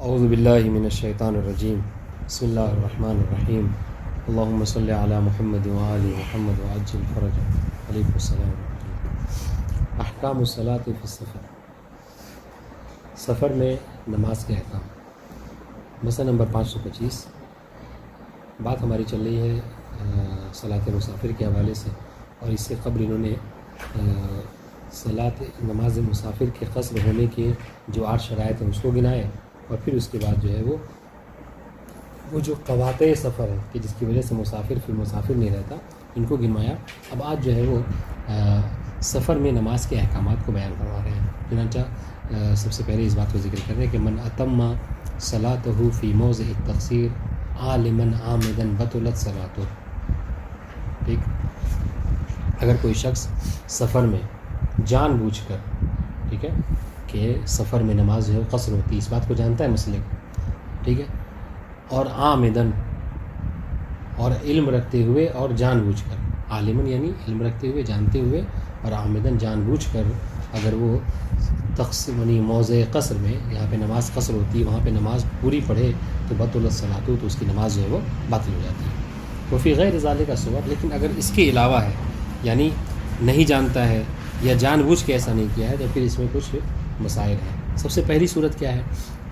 اعوذ باللہ من الشیطان الرجیم بسم اللہ الرحمن الرحیم اللہم صلی علی محمد وآل محمد وعجل فرج علیکم السلام احکام الصلاۃ فی السفر، سفر میں نماز کے احکام۔ مسئلہ نمبر 525، بات ہماری چل رہی ہے صلاۃ مسافر کے حوالے سے، اور اس سے قبل انہوں نے نماز مسافر کے قصر ہونے کے جو 8 شرائط ہیں اس کو گنائے، اور پھر اس کے بعد جو ہے وہ جو قواطع سفر ہے کہ جس کی وجہ سے مسافر پھر مسافر نہیں رہتا، ان کو گنوایا۔ اب آج جو ہے وہ سفر میں نماز کے احکامات کو بیان کروا رہے ہیں۔ چنانچہ سب سے پہلے اس بات کو ذکر کر رہے ہیں کہ من اتم صلاتہ فی موضع التقصیر عالما عامدا بطلت صلاتہ۔ ٹھیک، اگر کوئی شخص سفر میں جان بوجھ کر، ٹھیک ہے، کہ سفر میں نماز جو ہے قصر ہوتی ہے، اس بات کو جانتا ہے مسئلے کو، ٹھیک ہے، اور عامدن، اور علم رکھتے ہوئے اور جان بوجھ کر، عالمن یعنی علم رکھتے ہوئے، جانتے ہوئے، اور عامدن جان بوجھ کر اگر وہ تقسیم یعنی موضع قصر میں، یہاں پہ نماز قصر ہوتی ہے، وہاں پہ نماز پوری پڑھے تو بطلت صلاتہ، تو اس کی نماز جو ہے وہ باطل ہو جاتی ہے۔ وہ فی غیر ذالک کا صور، لیکن اگر اس کے علاوہ ہے، یعنی نہیں جانتا ہے یا جان بوجھ کے ایسا نہیں کیا ہے، تو پھر اس میں کچھ مسائل ہیں۔ سب سے پہلی صورت کیا ہے؟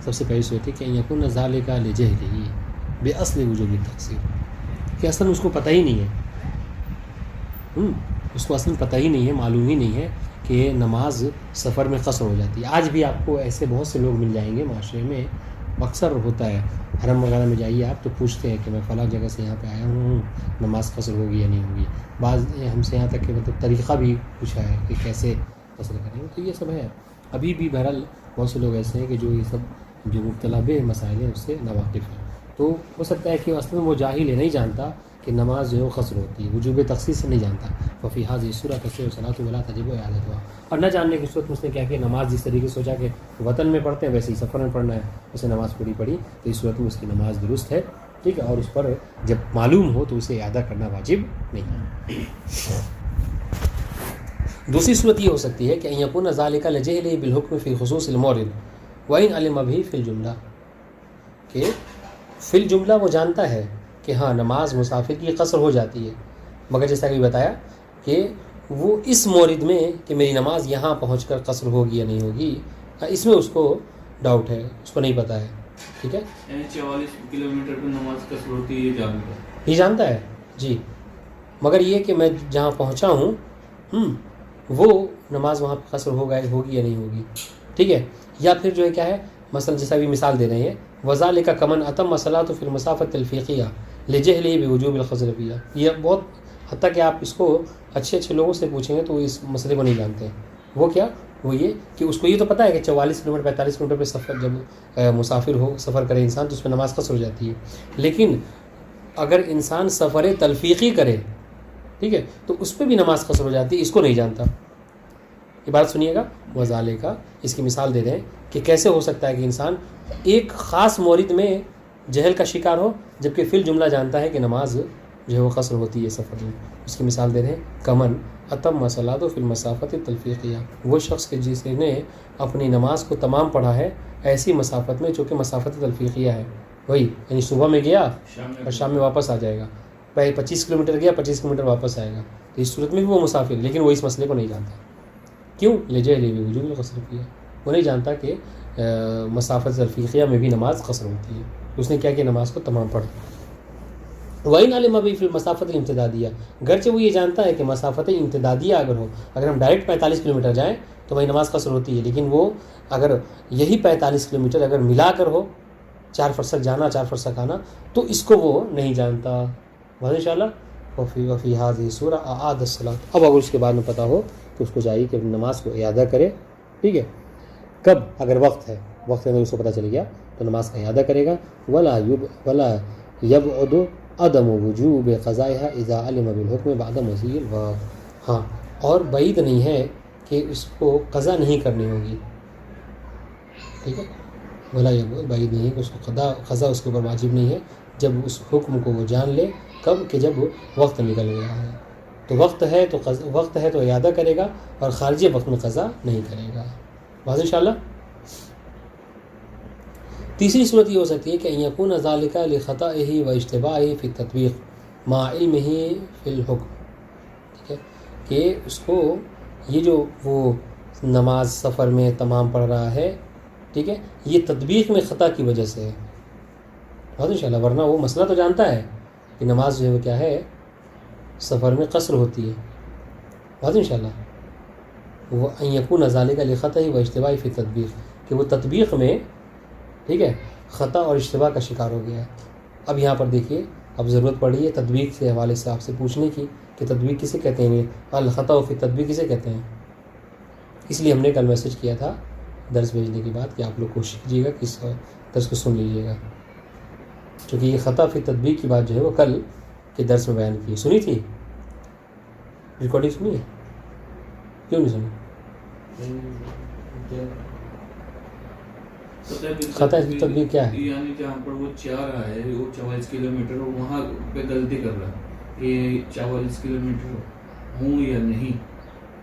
سب سے پہلی صورت ہے کہ یکون ذالک لجہلہ باصل وجوب التقصیر، کہ اصلا اس کو پتہ ہی نہیں ہے، اس کو اصلا پتہ ہی نہیں ہے، معلوم ہی نہیں ہے کہ نماز سفر میں قصر ہو جاتی ہے۔ آج بھی آپ کو ایسے بہت سے لوگ مل جائیں گے معاشرے میں، اکثر ہوتا ہے، حرم وغیرہ میں جائیے آپ تو پوچھتے ہیں کہ میں فلاں جگہ سے یہاں پہ آیا ہوں، نماز قصر ہوگی یا نہیں ہوگی۔ بعض ہم سے یہاں تک کہ مطلب طریقہ بھی پوچھا ہے کہ کیسے قصر کریں گے، تو یہ سب ہے۔ ابھی بھی بہرحال بہت سے لوگ ایسے ہیں کہ جو یہ سب جو مبتلا بے مسائل ہیں اس سے ناواقف ہیں، تو ہو سکتا ہے کہ اصل میں وہ جاہل ہے، نہیں جانتا کہ نماز جو ہے قصر ہوتی ہے، وجوب تخصیص سے نہیں جانتا۔ وفی هذه السورۃ تصح الصلاۃ ولا تجب اعادتها، اور نہ جاننے کی صورت میں اس نے کیا کہ نماز جس طریقے سے سوچا کہ وطن میں پڑھتے ہیں ویسے ہی سفر میں پڑھنا ہے، اسے نماز پوری پڑھی، تو اس صورت میں اس کی نماز درست ہے، ٹھیک ہے، اور اس پر جب معلوم ہو تو اسے اعادہ کرنا واجب نہیں۔ دوسری صورت یہ ہو سکتی ہے کہ ان یکون ذالک لجہلہ بالحکم فی خصوص المورد وان علم به فی الجملہ، کہ فی الجملہ وہ جانتا ہے کہ ہاں نماز مسافر کی قصر ہو جاتی ہے، مگر جیسا کہ بتایا کہ وہ اس مورد میں کہ میری نماز یہاں پہنچ کر قصر ہوگی یا نہیں ہوگی، اس میں اس کو ڈاؤٹ ہے، اس کو نہیں پتہ ہے، ٹھیک ہے، 44 کلومیٹر پہ نماز قصر ہوتی ہے، یہ جانتا ہے جی، مگر یہ کہ میں جہاں پہنچا ہوں وہ نماز وہاں پہ قصر ہوگی یا نہیں ہوگی، ٹھیک ہے، یا پھر جو ہے کیا ہے، مثلا جیسا بھی مثال دے رہے ہیں، وذالک کمن اتم صلاۃ فی المسافۃ الفقیہ لجہلہ بوجوب القصر فیہا، یہ بہت حتیٰ کہ آپ اس کو اچھے لوگوں سے پوچھیں گے تو اس مسئلے کو نہیں جانتے ہیں۔ وہ کیا؟ وہ یہ کہ اس کو یہ تو پتہ ہے کہ 44 کلومیٹر 45 کلومیٹر پہ سفر جب مسافر ہو سفر کرے انسان تو اس میں نماز قصر ہو جاتی ہے، لیکن اگر انسان سفر تلفیقی کرے، ٹھیک ہے، تو اس پہ بھی نماز قصر ہو جاتی ہے، اس کو نہیں جانتا۔ یہ بات سنیے گا، وذالک، اس کی مثال دے رہے ہیں کہ کیسے ہو سکتا ہے کہ انسان ایک خاص مورد میں جہل کا شکار ہو جبکہ فی الجملہ جانتا ہے کہ نماز جو ہے وہ قصر ہوتی ہے سفر میں۔ اس کی مثال دے رہے ہیں، کمن اتم صلاۃ فی المسافۃ التلفیقیہ، وہ شخص کے جس نے اپنی نماز کو تمام پڑھا ہے ایسی مسافت میں جو کہ مسافت تلفیقیہ ہے، وہی یعنی صبح میں گیا اور شام میں واپس آ جائے گا، 25 کلومیٹر گیا 25 کلومیٹر واپس آئے گا، تو اس صورت میں بھی وہ مسافر، لیکن وہ اس مسئلے کو نہیں جانتا۔ کیوں؟ لجہلہ بوجوب القصر فیہا، وہ نہیں جانتا کہ مسافت تلفیقیہ میں بھی نماز قصر ہوتی ہے، اس نے کیا کہ نماز کو تمام پڑھ لیا۔ وَإِنْ عَلِمَ بِهِ فِي الْمَسَافَةِ الْإِمْتِدَادِيَّةِ، گرچہ وہ یہ جانتا ہے کہ مسافت امتدادیہ اگر ہو، اگر ہم ڈائریکٹ 45 کلومیٹر جائیں تو وہی نماز قصر ہوتی ہے، لیکن وہ اگر یہی 45 کلومیٹر اگر ملا کر ہو، 4 فرسخ جانا 4 فرسخ آنا، تو اس کو وہ نہیں جانتا۔ واضح انشاءاللہ۔ وفی هذه السورۃ اعاد الصلاۃ، اب اگر اس کے بعد میں پتہ ہو تو اس کو چاہیے کہ نماز کو اعادہ کرے، ٹھیک ہے، کب؟ اگر وقت ہے، وقت میں اس کو پتہ چل گیا تو نماز کا اعادہ کرے گا۔ ولا یبعد عدم وجوب قضائها اذا علم بالحکم بعد مضی الوقت، ہاں، اور بعید نہیں ہے کہ اس کو قضا نہیں کرنی ہوگی، ٹھیک ہے، ولا یبعد، بعید نہیں ہے کہ اس کو قضا اس کے اوپر واجب نہیں ہے جب اس حکم کو وہ جان لے، کب؟ کہ جب وقت نکل گیا ہے، تو وقت ہے تو اعادہ کرے گا، اور خارجی وقت میں قضا نہیں کرے گا۔ واضح انشاءاللہ۔ تیسری صورت یہ ہو سکتی ہے کہ ان یکون ذالک لخطئہ و اشتباہہ فی التطبیق مع علمہ فی الحکم، ٹھیک ہے، کہ اس کو یہ جو وہ نماز سفر میں تمام پڑھ رہا ہے، ٹھیک ہے، یہ تطبیق میں خطا کی وجہ سے ہے، بہت انشاءاللہ، ورنہ وہ مسئلہ تو جانتا ہے کہ نماز جو ہے وہ کیا ہے، سفر میں قصر ہوتی ہے، بہت انشاءاللہ، وہ ان یکون ذالک لخطئہ و اشتباہ فی التطبیق، کہ وہ تطبیق میں، ٹھیک ہے، خطا اور اشتباہ کا شکار ہو گیا ہے۔ اب یہاں پر دیکھیے، اب ضرورت پڑی ہے تطبیق کے حوالے سے آپ سے پوچھنے کی کہ تطبیق کسے کہتے ہیں، الخطا فی التطبیق کسے کہتے ہیں۔ اس لیے ہم نے کل میسج کیا تھا درس بھیجنے کے بعد کہ آپ لوگ کوشش کیجیے گا کہ اس درس کو سن لیجیے گا، چونکہ یہ خطا فی تطبیق کی بات جو ہے وہ کل کے درس میں بیان کی، سنی تھی، ریکارڈنگ سنی ہے، کیوں نہیں سنی؟ خطا فی تطبیق کیا ہے؟ یعنی جہاں پر وہ چاہ رہا ہے وہ 44 کلومیٹر اور وہاں پہ غلطی کر رہا ہے کہ 44 کلومیٹر ہوں یا نہیں،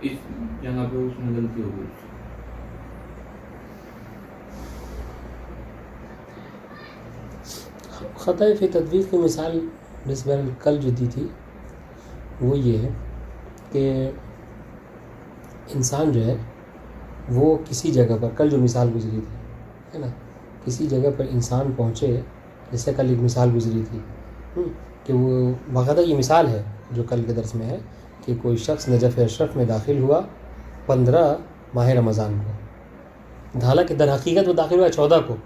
اس جگہ پہ اس میں غلطی ہو گئی۔ خطا فی تطبیق کی مثال نسبت کل جو دی تھی وہ یہ ہے کہ انسان جو ہے وہ کسی جگہ پر، کل جو مثال گزری تھی ہے نا، کسی جگہ پر انسان پہنچے، جیسے کل ایک مثال گزری تھی کہ وہ باقاعدہ یہ مثال ہے جو کل کے درس میں ہے کہ کوئی شخص نجف اشرف میں داخل ہوا 15 ماہ رمضان کو، حالانکہ در حقیقت وہ داخل ہوا 14 کو،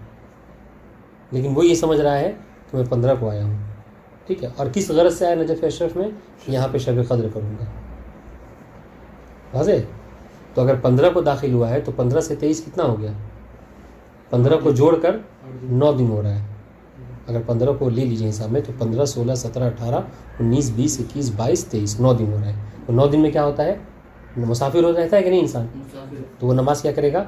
لیکن وہ یہ سمجھ رہا ہے کہ میں 15 کو آیا ہوں، ٹھیک ہے، اور کس غرض سے آیا نجف اشرف میں، یہاں پہ شب قدر کروں گا، واضح۔ تو اگر 15 کو داخل ہوا ہے تو 15 سے 23 کتنا ہو گیا، 15 کو جوڑ کر 9 دن ہو رہا ہے، اگر 15 کو لے لیجیے حساب میں تو 15 16 17 18 19 20 21 22 23 9 دن ہو رہا ہے، تو 9 دن میں کیا ہوتا ہے، مسافر ہو رہتا ہے کہ نہیں انسان، تو وہ نماز کیا کرے گا،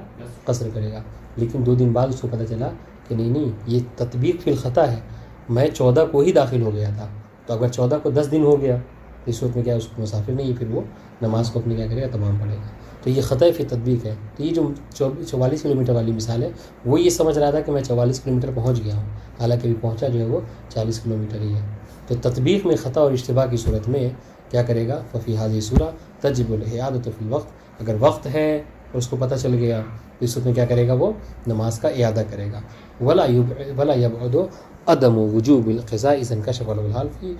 قصر کرے گا۔ لیکن 2 دن بعد اس کو پتہ چلا کہ نہیں یہ تطبیق فی الخطا ہے، میں 14 کو ہی داخل ہو گیا تھا، تو اگر 14 کو 10 دن ہو گیا تو اس وقت میں کیا اس کو مسافر نہیں ہے، پھر وہ نماز کو اپنی کیا کرے گا، تمام پڑھے گا۔ تو یہ خطا فی تطبیق ہے۔ تو یہ جو 44 کلومیٹر والی مثال ہے، وہ یہ سمجھ رہا تھا کہ میں 44 کلومیٹر پہنچ گیا ہوں، حالانکہ ابھی پہنچا جو ہے وہ 40 کلومیٹر ہی ہے۔ تو تطبیق میں خطا اور اشتباہ کی صورت میں کیا کرے گا، ففی هذه الصورة تجب الاعادة فی الوقت، اگر وقت ہے اور اس کو پتہ چل گیا تو اس وقت میں کیا کرے گا، وہ نماز کا اعادہ کرے گا۔ ولا يبعد عدم وجوب القضاء اذا انكشف له الحال فی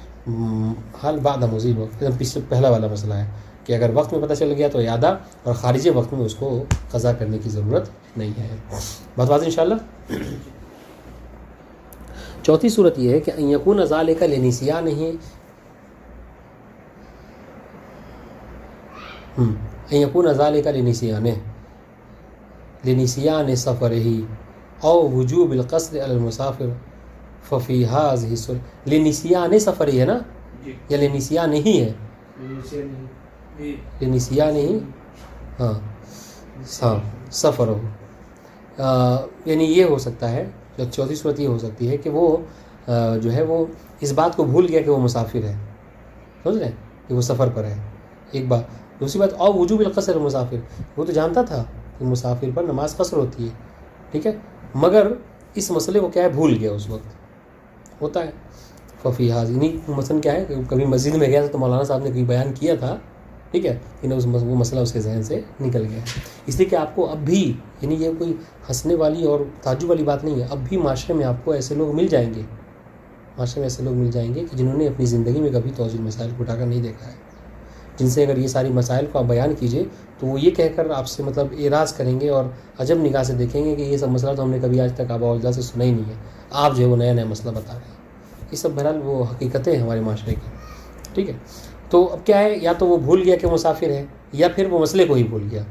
حال بعد مزید وقت، پہلا والا مسئلہ ہے کہ اگر وقت میں پتہ چل گیا تو اعادہ، اور خارج وقت میں اس کو قضا کرنے کی ضرورت نہیں ہے۔ بات واضح انشاءاللہ۔ چوتھی صورت یہ ہے کہ ان یکون ذالک لنسیانہ، ان یکون ذالک لنسیان سفرہ او وجوب القصر علی المسافر ففی هذه الصورة، لنسیان سفرہ ہے نا، یا لنسیان ہی ہے، لنسیان ہی، ہاں سفر ہو، یعنی یہ ہو سکتا ہے، جو چوتھی صورت یہ ہو سکتی ہے کہ وہ جو ہے وہ اس بات کو بھول گیا کہ وہ مسافر ہے، سمجھ رہے ہیں کہ وہ سفر پر ہے، ایک بات۔ دوسری بات، اور وجوب القصر مسافر، وہ تو جانتا تھا کہ مسافر پر نماز قصر ہوتی ہے، ٹھیک ہے، مگر اس مسئلے کو کیا ہے، بھول گیا، اس وقت ہوتا ہے۔ ففی حاضرین مثلاً کیا ہے کہ کبھی مسجد میں گیا تھا تو مولانا صاحب نے کوئی بیان کیا تھا، ٹھیک ہے، لیکن وہ مسئلہ اس کے ذہن سے نکل گیا، اس لیے کہ آپ کو اب بھی، یعنی یہ کوئی ہنسنے والی اور تعجب والی بات نہیں ہے، اب بھی معاشرے میں آپ کو ایسے لوگ مل جائیں گے، معاشرے میں ایسے لوگ مل جائیں گے کہ جنہوں نے اپنی زندگی میں کبھی توجیہ مسائل کو اٹھا کر نہیں دیکھا ہے، جن سے اگر یہ ساری مسائل کو آپ بیان کیجئے تو وہ یہ کہہ کر آپ سے مطلب اعراض کریں گے اور عجب نگاہ سے دیکھیں گے کہ یہ سب مسئلہ تو ہم نے کبھی آج تک آباء و اجداد سے سنا ہی نہیں ہے، آپ جو ہے وہ نیا نیا مسئلہ بتا رہے ہیں۔ یہ سب بہرحال وہ حقیقتیں ہیں ہمارے معاشرے کی، ٹھیک ہے۔ تو اب کیا ہے، یا تو وہ بھول گیا کہ مسافر ہے، یا پھر وہ مسئلے کو ہی بھول گیا،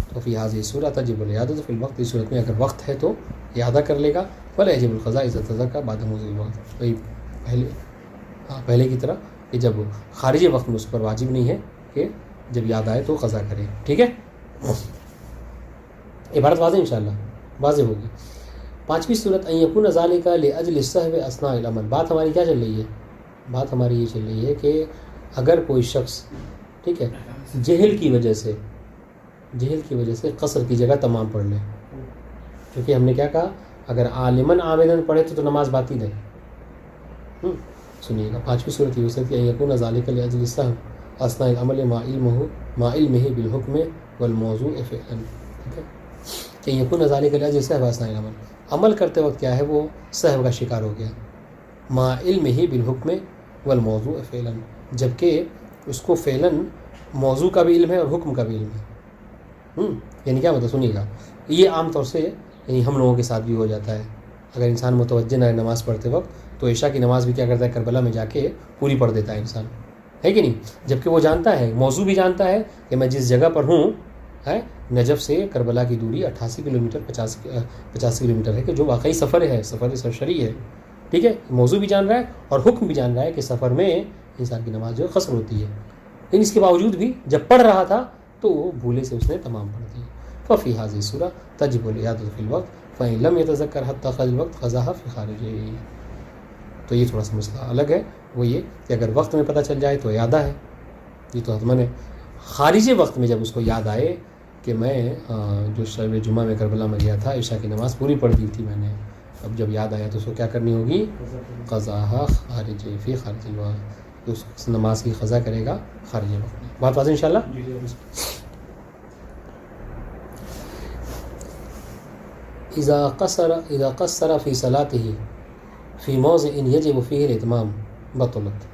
تو فی هذه الصورة تجب الاعادة فی الوقت، اس صورت میں اگر وقت ہے تو اعادہ کر لے گا، ولا يجب القضاء اذا تذکر بعد مضی الوقت، وہی پہلے کی طرح کہ جب خارج وقت میں اس پر واجب نہیں ہے کہ جب یاد آئے تو قضا کرے، ٹھیک ہے۔ عبارت واضح انشاءاللہ، واضح ہوگی۔ پانچویں صورت، ان یکون ذالک لاجل السہو اثناء العمل، بات ہماری کیا چل رہی ہے، بات ہماری یہ چل رہی ہے کہ اگر کوئی شخص، ٹھیک ہے، جہل کی وجہ سے قصر کی جگہ تمام پڑھ لے، کیونکہ ہم نے کیا کہا، اگر عالماً عامداً پڑھے تو نماز باطل ہے. سنیے گا 5ویں صورت یہ ہو سکتی ہے یکون ذالک لاجل السہو اثناء العمل ما علمہ بالحکم والموضوع فعلا. ٹھیک ہے کہ یکون ذالک لاجل السہو اثناء العمل، عمل کرتے وقت کیا ہے وہ سہو کا شکار ہو گیا، ما علمہ بالحکم والموضوع فعلا، جبکہ اس کو فعلاً موضوع کا بھی علم ہے اور حکم کا بھی علم ہے. یعنی کیا مطلب سنیے گا، یہ عام طور سے یعنی ہم لوگوں کے ساتھ بھی ہو جاتا ہے. اگر انسان متوجہ نہ ہے نماز پڑھتے وقت تو عشاء کی نماز بھی کیا کرتا ہے کربلا میں جا کے پوری پڑھ دیتا ہے انسان، ہے کہ نہیں؟ جبکہ وہ جانتا ہے، موضوع بھی جانتا ہے کہ میں جس جگہ پر ہوں ہے نجف سے کربلا کی دوری 88 کلومیٹر 50 کلومیٹر ہے، کہ جو واقعی سفر ہے، سفر سرشری ہے. ٹھیک ہے، موضوع بھی جان رہا ہے اور حکم بھی جان رہا ہے کہ سفر میں انسان کی نماز جو ہے قصر ہوتی ہے. لیکن اس کے باوجود بھی جب پڑھ رہا تھا تو بھولے سے اس نے تمام پڑھ دی. ففی هذه السورة تجب الإعادة في الوقت فإن لم يتذكر حتى خرج الوقت قضاها في خارجه. تو یہ تھوڑا سا مسئلہ الگ ہے، وہ یہ کہ اگر وقت میں پتہ چل جائے تو اعادہ ہے، یہ تو حتماً ہے. خارج وقت میں جب اس کو یاد آئے کہ میں جو شب جمعہ میں کربلا میں گیا تھا عشاء کی نماز پوری پڑھ دی تھی میں نے، اب جب یاد آیا تو اس کو کیا کرنی ہوگی؟ قضاها خارج فی خارج الوقت، اس نماز کی قضا کرے گا خارج وقت میں. بات واضح انشاءاللہ. اذا قصر فی صلاته فی موضع یجب فیہ الاتمام بطلت.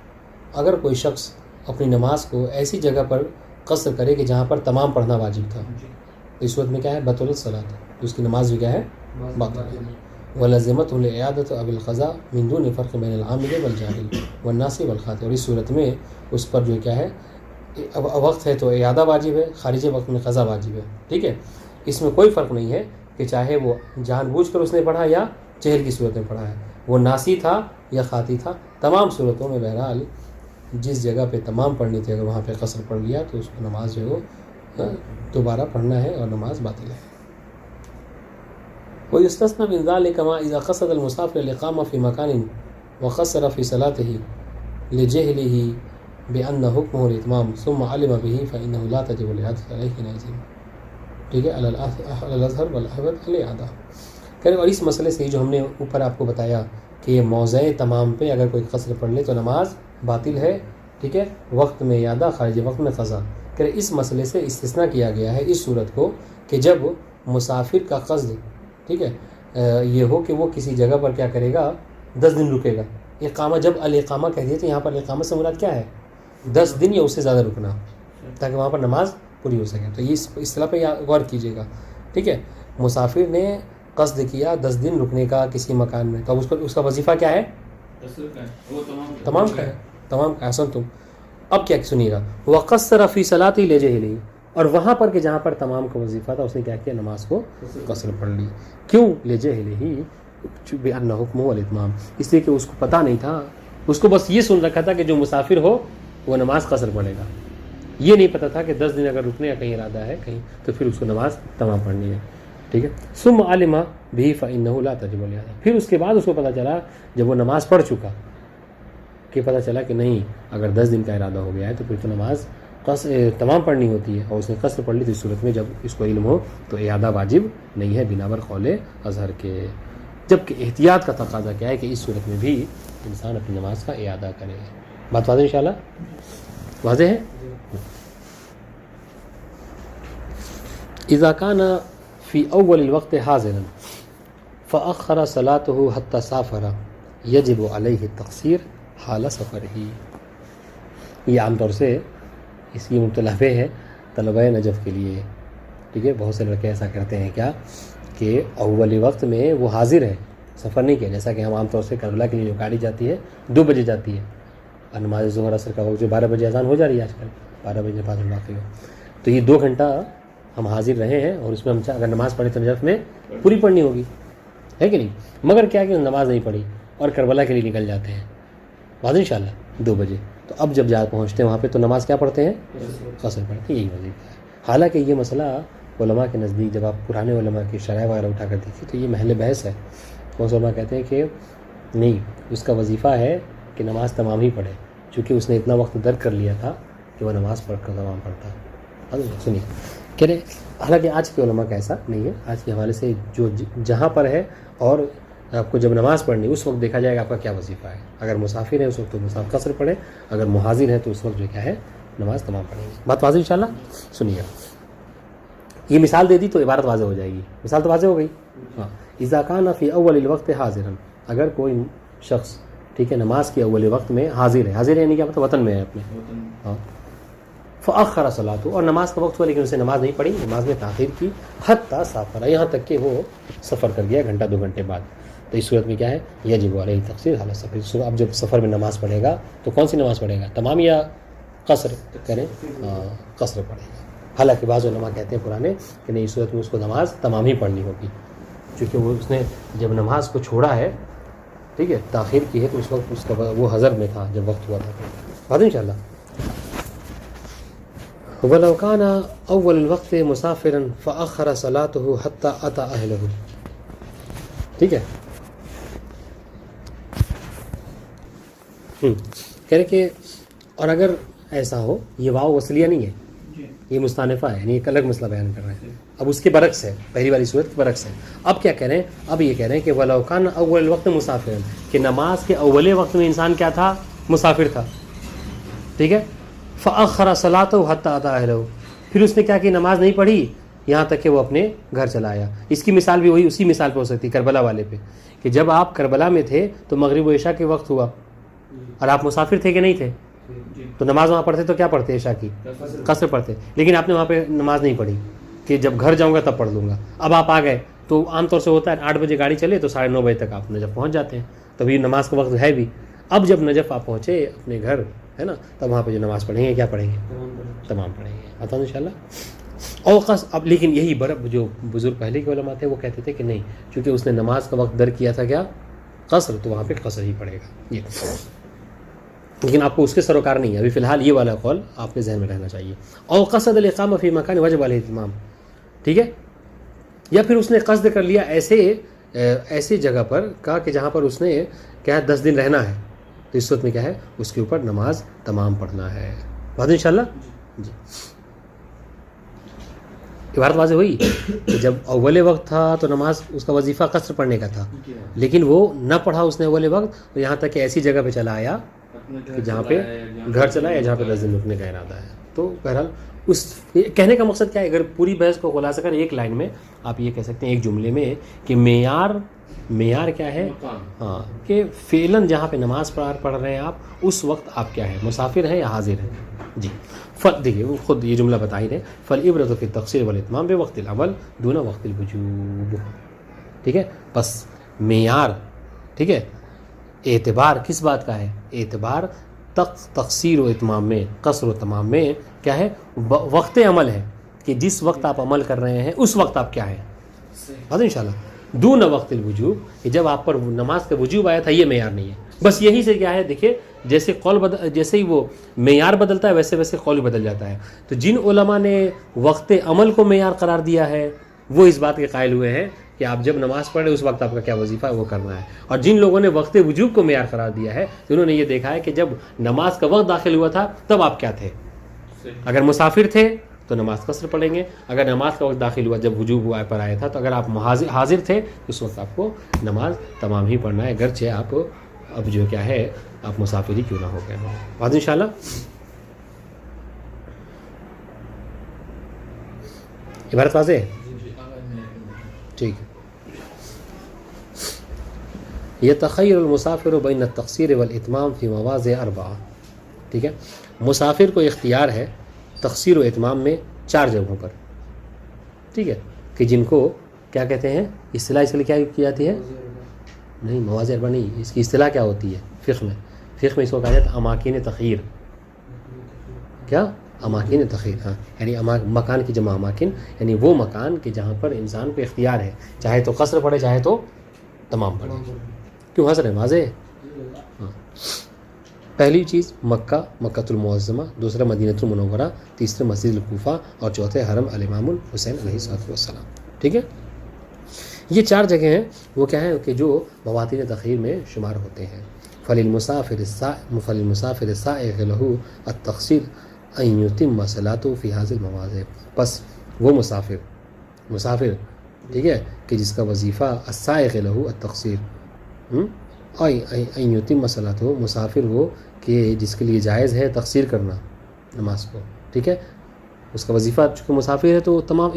اگر کوئی شخص اپنی نماز کو ایسی جگہ پر قصر کرے کہ جہاں پر تمام پڑھنا واجب تھا، اس وقت میں کیا ہے؟ بطلت صلاۃ، تو اس کی نماز بھی کیا ہے؟ باطل. ولزمته الاعادة او القضاء من دون فرق بین العامل والجاہل والناس والخاطئ. اور اس صورت میں اس پر جو کیا ہے اب وقت ہے تو اعادہ واجب ہے، خارج وقت میں قضا واجب ہے. ٹھیک ہے، اس میں کوئی فرق نہیں ہے کہ چاہے وہ جان بوجھ کر اس نے پڑھا یا جہل کی صورت میں پڑھا ہے، وہ ناسی تھا یا خاطی تھا، تمام صورتوں میں بہرحال جس جگہ پہ تمام پڑھنی تھی اگر وہاں پہ قصر پڑھ لیا تو اس کو نماز جو ہے وہ دوبارہ پڑھنا ہے اور نماز باطل ہے. ويستثنى من ذلك ما إذا قصد المسافر الإقامة في مكان وقصر في صلاته لجهله بأن حكمه الإتمام ثم علم به فإنه لا تجب الإعادة عليه حينئذ. ٹھیک ہے، على الأظهر والأحوط الإعادة. اور اس مسئلے سے جو ہم نے اوپر آپ کو بتایا کہ یہ موضع تمام پہ اگر کوئی قصر پڑھ لے تو نماز باطل ہے. ٹھیک ہے، وقت میں اعادہ، خارج وقت میں قضا. کہ اس مسئلے سے استثناء کیا گیا ہے اس صورت کو کہ جب مسافر کا قصد ٹھیک ہے یہ ہو کہ وہ کسی جگہ پر کیا کرے گا؟ 10 دن رکے گا. اقامہ جب الاقامہ کہہ دیے تو یہاں پر اقامہ سے مراد کیا ہے؟ 10 دن یا اس سے زیادہ رکنا، تاکہ وہاں پر نماز پوری ہو سکے. تو یہ اصطلاح پہ غور کیجیے گا. ٹھیک ہے، مسافر نے قصد کیا 10 دن رکنے کا کسی مکان میں، تو اب اس کا وظیفہ کیا ہے؟ تمام کا ہے، تمام کا. حسن تم اب کیا سنیے گا، وقصر فی صلاۃ لجہلہ، اور وہاں پر کہ جہاں پر تمام کا وظیفہ تھا اس نے کیا کیا؟ نماز کو قصر پڑھ لی. کیوں؟ لجہلہ بأن حکمہ الاتمام، اس لیے کہ اس کو پتہ نہیں تھا، اس کو بس یہ سن رکھا تھا کہ جو مسافر ہو وہ نماز قصر پڑھے گا. یہ نہیں پتہ تھا کہ 10 دن اگر رکنے کا کہیں ارادہ ہے کہیں تو پھر اس کو نماز تمام پڑھنی ہے. ٹھیک ہے، ثم علم به فإنه لا تجب الإعادة. پھر اس کے بعد اس کو پتہ چلا جب وہ نماز پڑھ چکا کہ پتہ چلا کہ نہیں اگر 10 دن کا ارادہ ہو گیا ہے تو پھر تو نماز تمام پڑھنی ہوتی ہے، اور اس نے قصر پڑھ لی. تو اس صورت میں جب اس کو علم ہو تو اعادہ واجب نہیں ہے بنابر قول اظہر کے. جبکہ احتیاط کا تقاضا کیا ہے کہ اس صورت میں بھی انسان اپنی نماز کا اعادہ کرے. بات واضح انشاءاللہ؟ واضح ہے. اذا كان في اول الوقت حاضرا فاخر صلاته حتى سافر يجب عليه التقصير حال سفره. یہ عام طور سے اس کی مبتلا پہ ہے طلبہ نجف کے لیے. ٹھیک ہے، بہت سے لڑکے ایسا کرتے ہیں کیا کہ اول وقت میں وہ حاضر ہے، سفر نہیں کیا. جیسا کہ ہم عام طور سے کربلا کے لیے جو گاڑی جاتی ہے 2 بجے جاتی ہے، اور نماز ظہر اثر کا وقت جو 12 بجے اذان ہو جا رہی ہے آج کل، 12 بجے بعد واقع ہو، تو یہ 2 گھنٹہ ہم حاضر رہے ہیں اور اس میں ہم اگر نماز پڑھیں تو نجف میں پوری پڑھنی ہوگی، ہے کہ نہیں؟ مگر کیا کہ نماز نہیں پڑھی اور کربلا کے لیے نکل جاتے ہیں بعد انشاءاللہ 2 بجے. تو اب جب جا پہنچتے ہیں وہاں پہ تو نماز کیا پڑھتے ہیں؟ قصر پڑھتے ہیں. یہی وظیفہ ہے. حالانکہ یہ مسئلہ علماء کے نزدیک جب آپ پرانے علماء کی شرح وغیرہ اٹھا کر دیکھیں تو یہ محل بحث ہے. بہت علماء کہتے ہیں کہ نہیں، اس کا وظیفہ ہے کہ نماز تمام ہی پڑھے، چونکہ اس نے اتنا وقت درک کر لیا تھا کہ وہ نماز پڑھ کر تمام پڑھتا. سنیے کہہ رہے، حالانکہ آج کے علماء کا ایسا نہیں ہے. آج کے حوالے سے جو جہاں پر ہے اور آپ کو جب نماز پڑھنی اس وقت دیکھا جائے گا آپ کا کیا وظیفہ ہے. اگر مسافر ہے اس وقت تو مسافر قصر پڑھے, اگر مہاجر ہے تو اس وقت جو کیا ہے نماز تمام پڑھیں گے. بات واضح انشاءاللہ. سنیے یہ مثال دے دی تو عبارت واضح ہو جائے گی. مثال تو واضح ہو گئی. ہاں, اذا کان فی اول الوقت حاضرا, اگر کوئی شخص ٹھیک ہے نماز کے اول وقت میں حاضر ہے. حاضر یعنی کیا مطلب وطن میں ہے اپنے. ہاں, فاخر صلاۃ, اور نماز کا وقت ہوا لیکن اسے نماز نہیں پڑھی, نماز میں تاخیر کی, حتی سافر, یہاں تک کہ وہ سفر کر گیا گھنٹہ 2 گھنٹے بعد. تو اس صورت میں کیا ہے یجب علیہ التقصیر حال سفر. اب جب سفر میں نماز پڑھے گا تو کون سی نماز پڑھے گا, تمام یا قصر کریں؟ قصر پڑھے گا. حالانکہ بعض علماء کہتے ہیں پرانے کہ نہیں, اس صورت میں اس کو نماز تمام ہی پڑھنی ہوگی, چونکہ وہ اس نے جب نماز کو چھوڑا ہے ٹھیک ہے تاخیر کی ہے تو اس وقت اس کا وہ حضر میں تھا جب وقت ہوا تھا. بات انشاءاللہ. وَلَوْ كَانَ أَوَّلُ الْوَقْتِ مُسَافِرًا فَأَخَّرَ صَلَاتُهُ حَتَّى أَتَى أَهْلَهُ. ٹھیک ہے, کہہ رہے کہ اور اگر ایسا ہو, یہ واو وصلیہ نہیں ہے, یہ مستانفہ ہے, یعنی ایک الگ مسئلہ بیان کر رہے ہیں. اب اس کے برعکس ہے, پہلی والی صورت کے برعکس ہے. اب کیا کہہ رہے ہیں, اب یہ کہہ رہے ہیں کہ وَلَوْ كَانَ أَوَّلُ الْوَقْتِ مُسَافِرًا, کہ نماز کے اول وقت میں انسان کیا تھا, مسافر تھا. ٹھیک ہے, فَأَخَّرَ صَلَاتَهُ حَتَّى أَتَى أَهْلَهُ, پھر اس نے کیا کہ نماز نہیں پڑھی یہاں تک کہ وہ اپنے گھر چلا آیا. اس کی مثال بھی وہی اسی مثال پہ ہو سکتی کربلا والے پہ, کہ جب آپ کربلا میں تھے تو مغرب و عشاء کے وقت ہوا اور آپ مسافر تھے کہ نہیں تھے, تو نماز وہاں پڑھتے تو کیا پڑھتے, عشاء کی قصر پڑھتے, لیکن آپ نے وہاں پہ نماز نہیں پڑھی کہ جب گھر جاؤں گا تب پڑھ لوں گا. اب آپ آ گئے تو عام طور سے ہوتا ہے 8 بجے گاڑی چلے تو 9:30 بجے تک آپ نجف پہنچ جاتے ہیں, تبھی نماز کا وقت ہے بھی. اب جب نجف آپ پہنچے اپنے گھر ہے نا, تب وہاں پہ جو نماز پڑھیں گے کیا پڑھیں گے, تمام پڑھیں گے. بتاؤ انشاءاللہ. اوقاس اب لیکن یہی جو بزرگ پہلے کے علماء تھے وہ کہتے تھے کہ نہیں, چونکہ اس نے نماز کا وقت در کیا تھا کیا قصر, تو وہاں پہ قصر ہی پڑے گا. یہ لیکن آپ کو اس کے سروکار نہیں ہے ابھی فی الحال, یہ والا قول آپ کے ذہن میں رہنا چاہیے. او قصد الاقامہ فی مکان وجب علیہ الاتمام, ٹھیک ہے, یا پھر اس نے قصد کر لیا ایسے جگہ پر کا کہ جہاں پر اس نے کیا 10 دن رہنا ہے, تو اس صورت میں کیا ہے اس کے اوپر نماز تمام پڑھنا ہے. بات انشاءاللہ. جی, عبارت واضح ہوئی کہ جب اول وقت تھا تو نماز اس کا وظیفہ قصر پڑھنے کا تھا, لیکن وہ نہ پڑھا اس نے اول وقت, تو یہاں تک کہ ایسی جگہ پہ چلا آیا کہ جہاں پہ گھر چلا یا جہاں پہ 10 دن رکنے کا ارادہ ہے. تو بہرحال اس کہنے کا مقصد کیا ہے, اگر پوری بحث کو خلاصہ کر ایک لائن میں آپ یہ کہہ سکتے ہیں, ایک جملے میں, کہ معیار کیا ہے, ہاں, کہ فعلاً جہاں پہ نماز پڑھ رہے ہیں آپ اس وقت آپ کیا ہے, مسافر ہیں یا حاضر ہیں. جی, دیکھیے وہ خود یہ جملہ بتا ہی رہے, فالعبرۃ فی التقصیر والاتمام بوقت العمل دون وقت الوجوب. ٹھیک ہے, بس معیار, ٹھیک ہے, اعتبار کس بات کا ہے, اعتبار تقصیر و اتمام میں, قصر و تمام میں کیا ہے, وقت عمل ہے, کہ جس وقت آپ عمل کر رہے ہیں اس وقت آپ کیا ہے. بات انشاءاللہ. دون وقت الوجوب, کہ جب آپ پر نماز کا وجوب آیا تھا, یہ معیار نہیں ہے. بس یہی سے کیا ہے, دیکھیے جیسے جیسے ہی وہ معیار بدلتا ہے ویسے قول بدل جاتا ہے. تو جن علماء نے وقت عمل کو معیار قرار دیا ہے وہ اس بات کے قائل ہوئے ہیں کہ آپ جب نماز پڑھ رہے اس وقت آپ کا کیا وظیفہ ہے وہ کرنا ہے. اور جن لوگوں نے وقت وجوب کو معیار قرار دیا ہے تو انہوں نے یہ دیکھا ہے کہ جب نماز کا وقت داخل ہوا تھا تب آپ کیا تھے, اگر مسافر تھے تو نماز قصر پڑھیں گے, اگر نماز کا وقت داخل ہوا جب وجوب پر آیا تھا تو اگر آپ حاضر تھے اس وقت آپ کو نماز تمام ہی پڑھنا ہے, اگرچہ آپ اب جو کیا ہے آپ مسافر ہی کیوں نہ ہو گئے ہوں. بات انشاءاللہ. عبارت واضح ہے, ٹھیک ہے. یتخیر المسافر بین التقصیر والاتمام فی مواضع 4, ٹھیک ہے, مسافر کو اختیار ہے تقصیر و اتمام میں 4 جگہوں پر, ٹھیک ہے, کہ جن کو کیا کہتے ہیں, اصطلاح اس لیے کیا کی جاتی ہے, نہیں مواضع 4 نہیں, اس کی اصطلاح کیا ہوتی ہے فقہ میں اس کو کہا جاتا ہے اماکن تخیر. کیا اماکن تخیر, ہاں, یعنی مکان کی جمع اماکن, یعنی وہ مکان کہ جہاں پر انسان کو اختیار ہے چاہے تو قصر پڑھے چاہے تو تمام پڑھے. کیوں ہنس رہے ہیں, واضح ہے. ہاں, پہلی چیز مکۃ المعظمہ, دوسرا مدینۃ المنورہ, تیسرا مسجد الکوفہ, اور چوتھے حرم الامام الحسین علیہ السلام. ٹھیک ہے, یہ 4 جگہیں ہیں وہ کیا ہیں کہ جو مواطن تخیر میں شمار ہوتے ہیں. فللمسافر السائغ له التقصیر ان یتم صلاته فی هذه المواضع. بس وہ مسافر ٹھیک ہے، کہ جس کا وظیفہ السائغ لہ التقصیر، این یتم صلاۃ ہو، مسافر ہو کہ جس کے لیے جائز ہے تقصیر کرنا نماز کو، ٹھیک ہے، اس کا وظیفہ چونکہ مسافر ہے تو تمام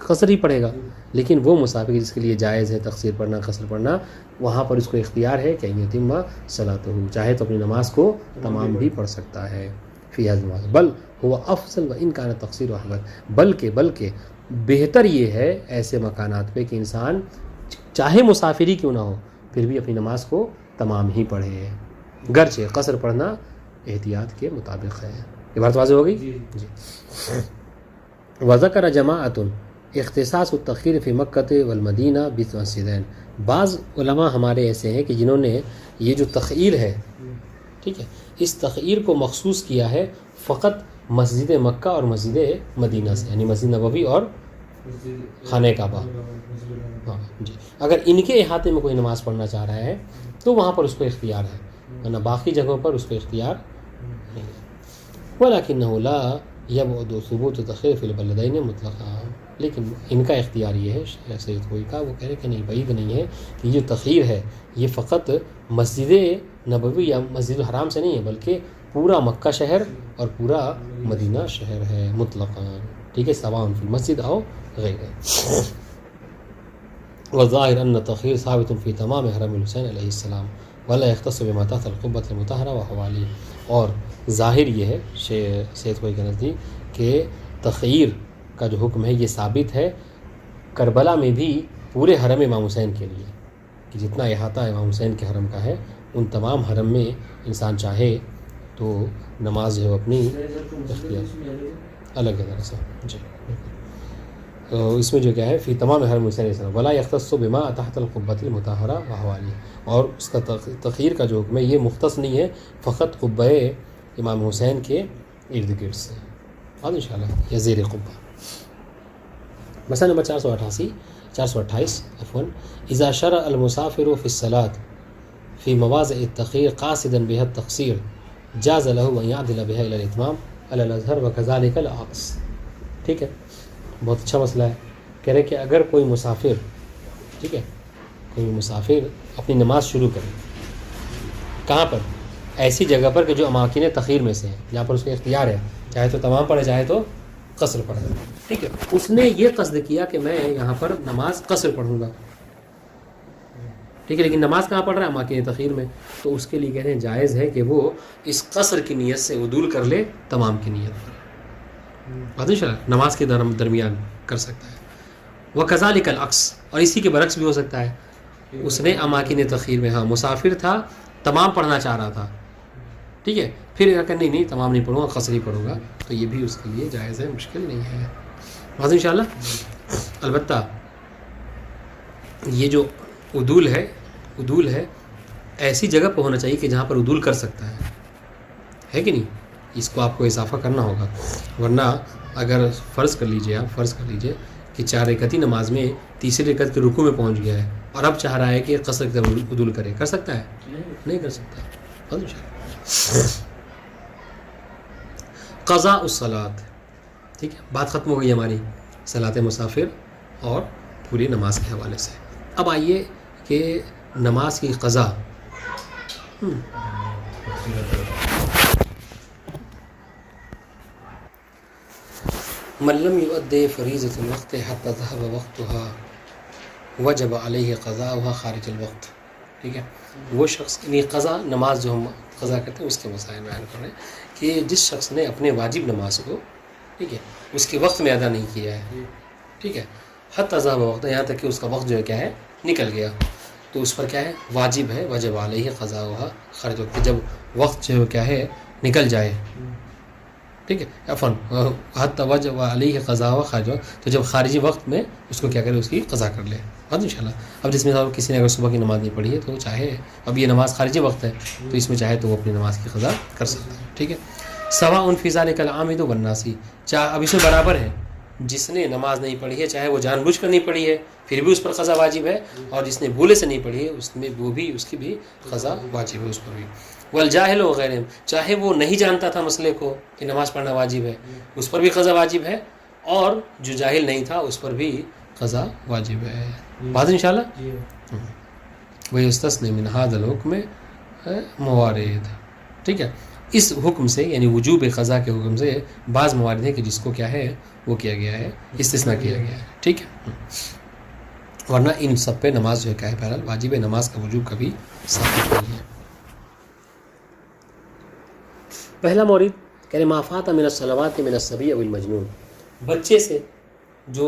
قصر ہی پڑھے گا، لیکن وہ مسافر جس کے لیے جائز ہے تقصیر پڑھنا، قصر پڑھنا، وہاں پر اس کو اختیار ہے کہ این یتم صلاۃ ہو، چاہے تو اپنی نماز کو تمام بھی پڑھ سکتا ہے فی هذا الموضع، بل هو افضل وان كان التقصير احوط، بلکہ بہتر یہ ہے ایسے مکانات پہ کہ انسان چاہے مسافری کیوں نہ ہو پھر بھی اپنی نماز کو تمام ہی پڑھے، گرچہ قصر پڑھنا احتیاط کے مطابق ہے۔ یہ بات واضح ہو گئی؟ جی۔ وذکر جماعت اختصاص التخیر فی مکہ والمدینہ بمسجدین، بعض علماء ہمارے ایسے ہیں کہ جنہوں نے یہ جو تخیر ہے، ٹھیک ہے، اس تخیر کو مخصوص کیا ہے فقط مسجد مکہ اور مسجد مدینہ سے، یعنی مسجد نبوی اور خانہ کعبہ۔ ہاں جی، اگر ان کے احاطے میں کوئی نماز پڑھنا چاہ رہا ہے تو وہاں پر اس کو اختیار ہے، ورنہ باقی جگہوں پر اس کو اختیار نہیں ہے۔ ولیکنہ لا یبعد ثبوت تخیر فی البلدین مطلقا، لیکن ان کا اختیار یہ ہے، سید کوئی کا وہ کہہ رہے کہ نہیں، بعید نہیں ہے کہ یہ تخیر ہے یہ فقط مسجد نبوی یا مسجد الحرام سے نہیں ہے، بلکہ پورا مکہ شہر اور پورا مدینہ شہر ہے مطلقاً، ٹھیک ہے، سواء فی المسجد او غیرہ۔ والظاہر ان التخیر ثابت فی تمام حرم الحسین علیہ السلام ولا یختص بما تحت القبۃ المطہرہ وحوالی، اور ظاہر یہ ہے سید کوئی کے نزدیک کہ تخیر کا جو حکم ہے یہ ثابت ہے کربلا میں بھی پورے حرم امام حسین کے لیے، کہ جتنا احاطہ امام حسین کے حرم کا ہے ان تمام حرم میں انسان چاہے تو نماز جو ہے اپنی اختیار الگ ہے ذرا سا جی، تو اس میں جو کیا ہے فی تمام حرم حسین علیہ السلام ولا یختص بما تحت القبۃ المطہرہ وحوالی، اور اس کا تخیر کا جو حکم ہے یہ مختص نہیں ہے فقط قبہ امام حسین کے ارد گرد سے، اور انشاءاللہ یا زیر قبہ۔ مسئلہ نمبر 428 اذا شرع المسافر فی الصلاۃ فی مواضع التخیر قاصدا بها التقصیر جاز له ان يعدل بها الى الاتمام على الازهر وكذلك العكس، ٹھیک ہے، بہت اچھا مسئلہ ہے، کہہ رہے کہ اگر کوئی مسافر، ٹھیک ہے، کوئی مسافر اپنی نماز شروع کرے کہاں پر، ایسی جگہ پر کہ جو اماکن تخیر میں سے ہے، جہاں پر اس کا اختیار ہے، چاہے تو تمام پڑھے چاہے تو قصر پڑھے، ٹھیک ہے، اس نے یہ قصد کیا کہ میں یہاں پر نماز قصر پڑھوں گا، ٹھیک ہے، لیکن نماز کہاں پڑھ رہا ہے، اماکن تخیر میں، تو اس کے لیے کہتے ہیں جائز ہے کہ وہ اس قصر کی نیت سے عدول کر لے تمام کی نیت پر، بات انشاءاللہ نماز کے درمیان کر سکتا ہے۔ وَكَذَلِكَ الْعَكْسُ، اور اسی کے برعکس بھی ہو سکتا ہے، اس نے اماکن تخیر میں، ہاں مسافر تھا، تمام پڑھنا چاہ رہا تھا، ٹھیک ہے، پھر اگر نہیں تمام نہیں پڑھوں گا قصر ہی پڑھوں گا، تو یہ بھی اس کے لیے جائز ہے، مشکل نہیں ہے، بات انشاءاللہ۔ البتہ یہ جو عدول ہے ایسی جگہ پہ ہونا چاہیے کہ جہاں پر عدول کر سکتا ہے کہ نہیں، اس کو آپ کو اضافہ کرنا ہوگا، ورنہ اگر فرض کر لیجئے کہ 4 رکعتی نماز میں تیسری رکعت کے رکوع میں پہنچ گیا ہے اور اب چاہ رہا ہے کہ قصر کی طرف عدول کرے، کر سکتا ہے؟ نہیں کر سکتا۔ قضاء الصلاۃ، ٹھیک ہے، بات ختم ہو گئی ہماری صلاۃ مسافر اور پوری نماز کے حوالے سے۔ اب آئیے کہ نماز کی قضا، من لم يؤدي فریضۃ الوقت حتى ذهب وقتها وجب علیہ قضاؤها خارج الوقت، ٹھیک ہے، وہ شخص، یعنی قضا نماز جو ہم قضا کرتے ہیں اس کے مسائل بیان کر رہے ہیں کہ جس شخص نے اپنے واجب نماز کو، ٹھیک ہے، اس کے وقت میں ادا نہیں کیا ہے، ٹھیک ہے، حتی ذهب وقت، یہاں تک کہ اس کا وقت جو ہے کیا ہے نکل گیا، تو اس پر کیا ہے واجب ہے وجب علیہ قضاؤها خارج وقت، جب وقت جو کیا ہے نکل جائے، ٹھیک ہے، عفواً حتی وجب علیہ قضاؤها خارج وقت، تو جب خارجی وقت میں اس کو کیا کرے، اس کی قضا کر لے، بات انشاءاللہ۔ اب جس میں کسی نے اگر صبح کی نماز نہیں پڑھی ہے تو چاہے، اب یہ نماز خارجی وقت ہے تو اس میں چاہے تو وہ اپنی نماز کی قضا کر سکتا ہے، ٹھیک ہے۔ سواء فی ذلک العامد والناسی، اب اس میں برابر ہے، جس نے نماز نہیں پڑھی ہے چاہے وہ جان بوجھ کر نہیں پڑھی ہے پھر بھی اس پر قضا واجب ہے، اور جس نے بھولے سے نہیں پڑھی ہے اس میں وہ بھی، اس کی بھی قضا واجب ہے اس پر بھی۔ والجاہل وغیرہ، چاہے وہ نہیں جانتا تھا مسئلے کو کہ نماز پڑھنا واجب ہے، اس پر بھی قضا واجب ہے، اور جو جاہل نہیں تھا اس پر بھی قضا واجب ہے. بات انشاءاللہ وَيُسْتَثْنَى مِنْ هَذَا الْحُكْمِ موارد. ٹھیک ہے, اس حکم سے یعنی وجوب قضا کے حکم سے بعض موارد ہیں کہ جس کو کیا ہے وہ کیا گیا ہے, استثناء کیا گیا ہے. ٹھیک ہے, ورنہ ان سب پہ نماز جو ہے کیا ہے بہرحال واجب ہے, نماز کا وجوب کبھی ثابت نہیں ہے. پہلا مورد کہہ رہے ما فات من الصلوات من الصبی او المجنون, بچے سے جو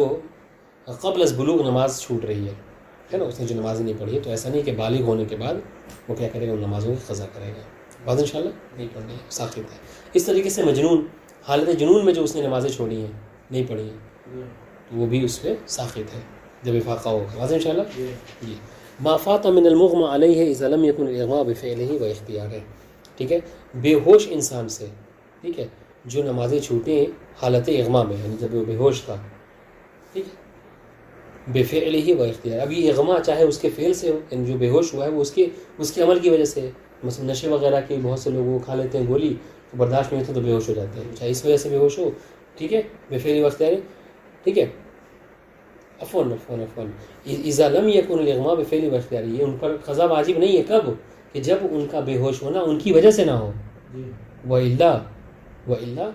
قبل از بلوغ نماز چھوٹ رہی ہے نا, اس نے جو نماز نہیں پڑھی ہے, تو ایسا نہیں کہ بالغ ہونے کے بعد وہ کیا کرے گا, ان نمازوں کی قضا کرے گا. بعد انشاءاللہ نہیں پڑھنی ہے, ساقط ہے. اس طریقے سے مجنون, حالت جنون میں جو اس نے نمازیں چھوڑی ہیں نہیں پڑھی ہیں, تو وہ بھی اس پہ ساقط ہے جب افاقہ ہوگا. بعد انشاءاللہ جی ما فات من المغمى علیہ اذا لم يكن الاغماء بفعله واختیارہ. ٹھیک ہے, بے ہوش انسان سے, ٹھیک ہے, جو نمازیں چھوٹیں حالت اغما میں, یعنی جب وہ بے ہوش تھا, ٹھیک ہے, بفعله واختیار. اب یہ اغما چاہے اس کے فعل سے ہو, یعنی جو بے ہوش ہوا ہے وہ اس کے عمل کی وجہ سے, مثلا نشے وغیرہ کی بہت سے لوگ وہ کھا لیتے ہیں گولی, تو برداشت نہیں ہوتا تو بے ہوش ہو جاتے ہیں, چاہے اس وجہ سے بے ہوش ہو. ٹھیک ہے, بفعله واختیار. ٹھیک ہے, عفواً اذا لم يكن الاغماء بفعله واختیار, یہ ان پر قضا واجب نہیں ہے. کب؟ کہ جب ان کا بے ہوش ہونا ان کی وجہ سے نہ ہو. وَإِلَّا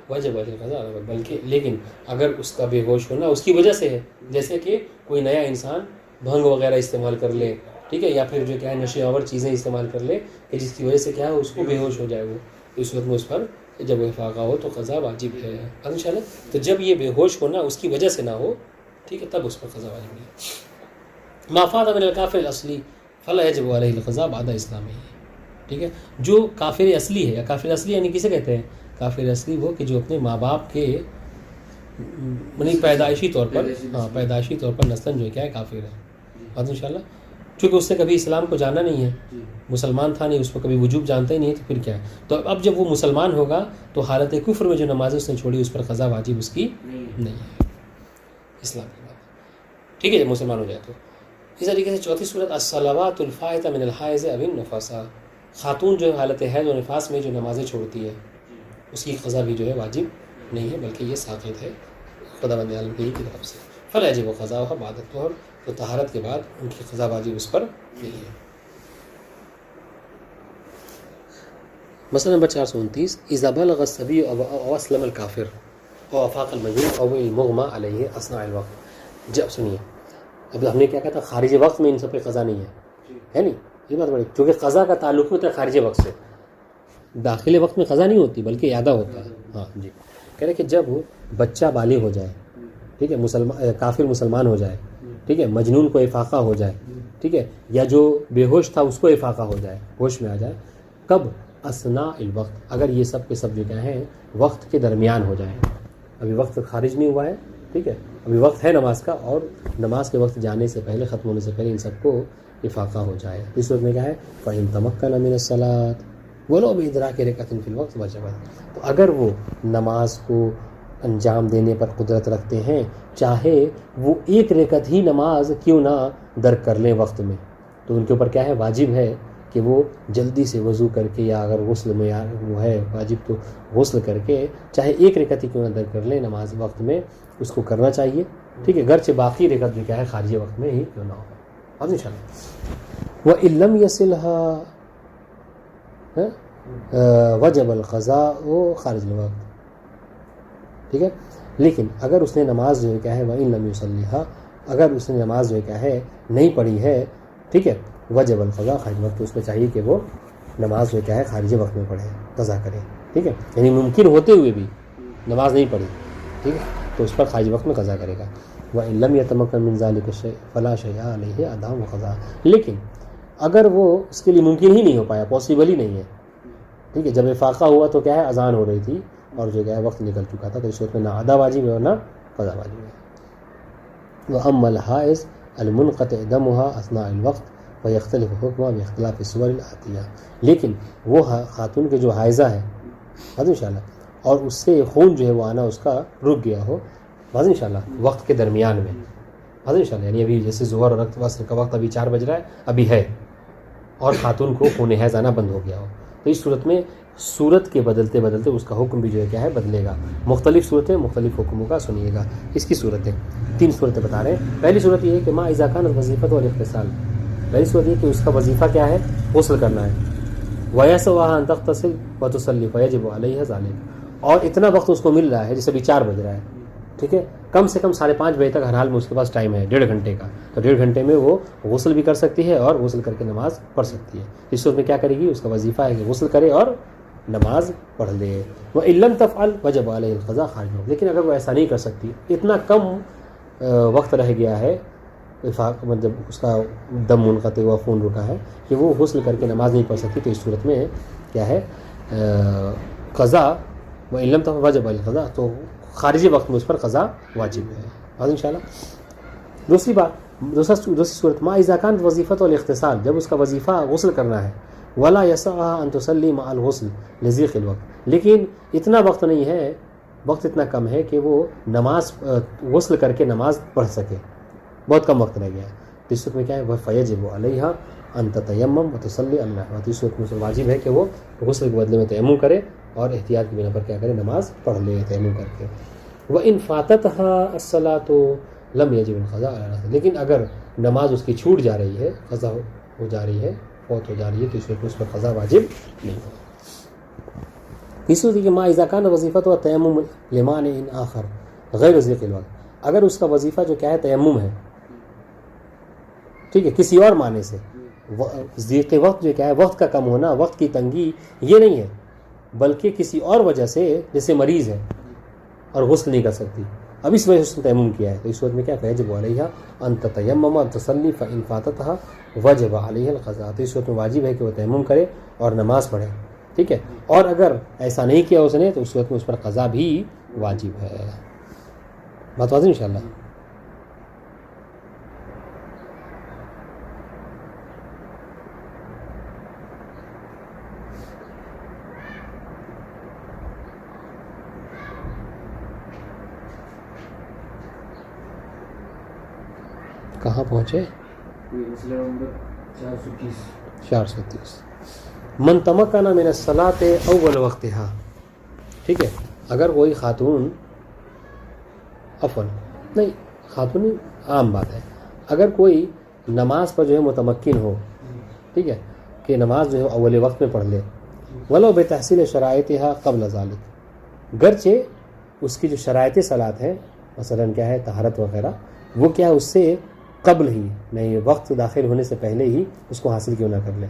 وَجَبَ الْقَضَاءُ, بلکہ لیکن اگر اس کا بے ہوش ہونا اس کی وجہ سے ہے, جیسے کہ کوئی نیا انسان بھنگ وغیرہ استعمال کر لے, ٹھیک ہے, یا پھر جو کیا ہے نشے آور چیزیں استعمال کر لے کہ جس کی وجہ سے کیا ہے اس کو بے ہوش ہو جائے, وہ اس وقت میں اس پر جب افاقہ ہو تو قضا واجب ہے انشاءاللہ. تو جب یہ بے ہوش ہونا اس کی وجہ سے نہ ہو, ٹھیک ہے, تب اس پر قضا واجب ہے. ما فات من الکافر الاصلی فلا یجب علیہ القضاء بعد اسلامہ. ٹھیک ہے, جو کافر اصلی ہے, یا کافر اصلی یعنی کسے کہتے ہیں؟ کافر اصلی وہ کہ جو اپنے ماں باپ کے یعنی پیدائشی طور پر نسلاً جو ہے کیا ہے کافر ہے. بات انشاءاللہ, چونکہ اس نے کبھی اسلام کو جانا نہیں ہے, مسلمان تھا نہیں, اس کو کبھی وجوب جانتا ہی نہیں ہے, تو پھر کیا ہے. تو اب جب وہ مسلمان ہوگا تو حالت کفر میں جو نمازیں اس نے چھوڑی اس پر قضا واجب اس کی نہیں ہے اسلام کی بات. ٹھیک ہے, جب مسلمان ہو جائے تو. اس طریقے سے چوتھی صورت الصلوات الفائتہ من الحائض او النفاسہ, خاتون جو حالت حیض و نفاس میں جو نمازیں چھوڑتی ہے اس کی قضا بھی جو ہے واجب نہیں ہے, بلکہ یہ ساقط ہے خداوند عالم کی طرف سے. فلا یجب قضاؤها بعد الطہر, تو طہارت کے بعد ان کی قضا واجب اس پر نہیں ہے. مسئلہ نمبر 429 اذا بلغ الصبی او اسلم الکافر او افاق المجنون او المغمى علیہ اثناء الوقت. جب سنیے, اب ہم نے کیا کہا تھا, خارج وقت میں ان سب پہ قضا نہیں ہے نہیں, یہ بات بڑی, کیونکہ قضا کا تعلق ہوتا ہے خارج وقت سے, داخل وقت میں قضا نہیں ہوتی بلکہ اعادہ ہوتا ہے. ہاں جی, کہہ رہے کہ جب بچہ بالغ ہو جائے, ٹھیک ہے, کافر مسلمان ہو جائے, ٹھیک ہے, مجنون کو افاقہ ہو جائے, ٹھیک ہے, یا جو بے ہوش تھا اس کو افاقہ ہو جائے, ہوش میں آ جائے, کب؟ اثناء الوقت, اگر یہ سب کے سب جو کیا ہیں وقت کے درمیان ہو جائیں, ابھی وقت خارج نہیں ہوا ہے, ٹھیک ہے, ابھی وقت ہے نماز کا, اور نماز کے وقت جانے سے پہلے, ختم ہونے سے پہلے ان سب کو افاقہ ہو جائے. اس وقت میں کیا ہے فَإِن تَمَكَّنَ مِنَ الصَّلَاةِ وَلَوْ بِإِدْرَاكِ رَكْعَةٍ فِي الْوَقْتِ وَجَبَتْ. تو اگر وہ نماز کو انجام دینے پر قدرت رکھتے ہیں, چاہے وہ ایک رکعت ہی نماز کیوں نہ درک کر لیں وقت میں, تو ان کے اوپر کیا ہے واجب ہے کہ وہ جلدی سے وضو کر کے, یا اگر غسل میں وہ ہے واجب تو غسل کر کے چاہے ایک رکعت ہی کیوں نہ درک کر لیں نماز وقت میں, اس کو کرنا چاہیے. ٹھیک ہے, گرچہ باقی رکعت جو کیا ہے خارجی وقت میں ہی کیوں نہ ہو. اب ان شاء اللہ وَإِن لَمْ يَصِلْهَا وجب القضاء خارج الوقت. ٹھیک ہے, لیکن اگر اس نے نماز جو ہے کیا ہے وَإِن لَمْ يُصَلِّهَا, اگر اس نے نماز جو ہے کیا ہے نہیں پڑھی ہے, ٹھیک ہے, وجب القضاء خارج وقت, تو اس کو چاہیے کہ وہ نماز جو کیا ہے خارجی وقت میں پڑھے, قضا کرے. ٹھیک ہے, یعنی ممکن ہوتے ہوئے بھی نماز نہیں پڑھی, ٹھیک ہے, تو اس پر خارجی وقت میں قضا کرے گا. وَإِن لَمْ يَتَمَكَّن مِنْ ذَلِكَ الشَّيْءِ فَلَا شَيْءَ عَلَيْهِ أَدَاءُ وَقَضَاءُ. لیکن اگر وہ اس کے لیے ممکن ہی نہیں ہو پایا, پاسبل ہی نہیں ہے, ٹھیک ہے, جب افاقہ ہوا تو کیا ہے اذان ہو رہی تھی اور جو ہے وقت نکل چکا تھا, تو اس وقت میں نہ ادا واجب ہے اور نہ قضا واجب ہے. وَأَمَّا الْحَائِض الْمُنْقَطِعُ دَمُهَا أَثْنَاءَ الْوَقْتِ وَيَخْتَلِفُ حُكْمُهَا بِاخْتِلَافِ الصُّوَرِ الْآتِيَةِ. لیکن وہ خاتون کے جو حائضہ ہے, بات انشاءاللہ, اور اس سے خون جو ہے وہ آنا اس کا رک گیا ہو, بات انشاءاللہ, وقت کے درمیان میں, بات انشاءاللہ, یعنی ابھی جیسے ظہر اور عصر کا وقت ابھی 4 بج رہا ہے ابھی ہے, اور خاتون کو خون حیض آنا بند ہو گیا ہو, تو اس صورت میں صورت کے بدلتے بدلتے اس کا حکم بھی جو ہے کیا ہے بدلے گا. مختلف صورتیں مختلف حکموں کا سنیے گا. اس کی صورتیں 3 صورتیں بتا رہے ہیں. پہلی صورت یہ ہے کہ ما اذا کان وظیفۃ والاغتسال. پہلی صورت یہ کہ اس کا وظیفہ کیا ہے؟ غسل کرنا ہے. وَيَسْوَهَا أَن تَغْتَسِلَ وَتُصَلِّ فَيَجِبُ عَلَيْهَا ذَلِكَ. اور اتنا وقت اس کو مل رہا ہے جیسے ابھی 4 بج رہا ہے, ٹھیک ہے, کم سے کم 5:30 بجے تک ہر حال میں اس کے پاس ٹائم ہے 1.5 گھنٹے کا. تو 1.5 گھنٹے میں وہ غسل بھی کر سکتی ہے اور غسل کر کے نماز پڑھ سکتی ہے. اس صورت میں کیا کرے گی؟ اس کا وظیفہ ہے کہ غسل کرے اور نماز پڑھ لے. وَإِن لَمْ تَفْعَلْ وَجَبَ عَلَيْهَا الْقَضَاءُ خارج الوقت. لیکن اگر وہ ایسا نہیں کر سکتی, اتنا کم وقت رہ گیا ہے, مطلب اس کا دم منقطع ہوا, خون رکا ہے, کہ وہ غسل کر کے نماز نہیں پڑھ سکتی, تو اس صورت میں کیا ہے قضا. وَإِن لَمْ تَفْعَلْ وَجَبَ عَلَيْهَا الْقَضَاءُ. تو خارجی وقت میں اس پر قضا واجب ہے. اور انشاءاللہ دوسری صورت ما اذا كانت وظیفۃ والاغتسال. جب اس کا وظیفہ غسل کرنا ہے. ولا يسعها ان تصلي مع الغسل لضيق الوقت. لیکن اتنا وقت نہیں ہے, وقت اتنا کم ہے کہ وہ نماز غسل کر کے نماز پڑھ سکے, بہت کم وقت رہ گیا ہے. تو اس صورت میں کیا ہے؟ فیجب علیہا ان تتیمم وتصلی اللہ. اس صورت میں واجب ہے کہ وہ غسل کے بدلے میں تیمم کرے اور احتیاط کی بنا پر کیا کرے؟ نماز پڑھ لے تیمم کر کے. وَإِن فَاتَتْهَا الصَّلَاةُ لَمْ يَجِبْ الْقَضَاءُ عَلَى نَفْسِهِ. لیکن اگر نماز اس کی چھوٹ جا رہی ہے, قضا ہو جا رہی ہے, فوت ہو جا رہی ہے, تو اس پر قضا واجب نہیں ہے. تیسری صورت کہ ما اذا كان وظیفۃ والتیمم لمانع آخر غیر ضیق الوقت. اگر اس کا وظیفہ جو کیا ہے تیمم ہے, ٹھیک ہے, کسی اور معنی سے, ضیق وقت جو کیا ہے وقت کا کم ہونا, وقت کی تنگی, یہ نہیں ہے, بلکہ کسی اور وجہ سے, جیسے مریض ہے اور غسل نہیں کر سکتی, اب اس وجہ سے اس نے تیمم کیا ہے, تو اس وقت میں کیا فیجب علیہا ان تتیمم وتصلی فان فاتتها وجب علیہا القضاء. تو اس وقت میں واجب ہے کہ وہ تیمم کرے اور نماز پڑھے, ٹھیک ہے. اور اگر ایسا نہیں کیا اس نے, تو اس وقت میں اس پر قضا بھی واجب ہے. بات واضح انشاءاللہ. کہاں پہنچے؟ 430. من تمکن من الصلاۃ اول وقتها. ٹھیک ہے, اگر کوئی خاتون, نہیں خاتون عام بات ہے, اگر کوئی نماز پر جو ہے متمکن ہو, ٹھیک ہے, کہ نماز جو ہے اول وقت میں پڑھ لے, ولو بتحصیل شرائطها قبل ذلك. گرچہ اس کی جو شرائط صلاۃ ہیں, مثلا کیا ہے طہارت وغیرہ, وہ کیا اس سے قبل ہی, نہیں وقت داخل ہونے سے پہلے ہی اس کو حاصل کیوں نہ کر لے,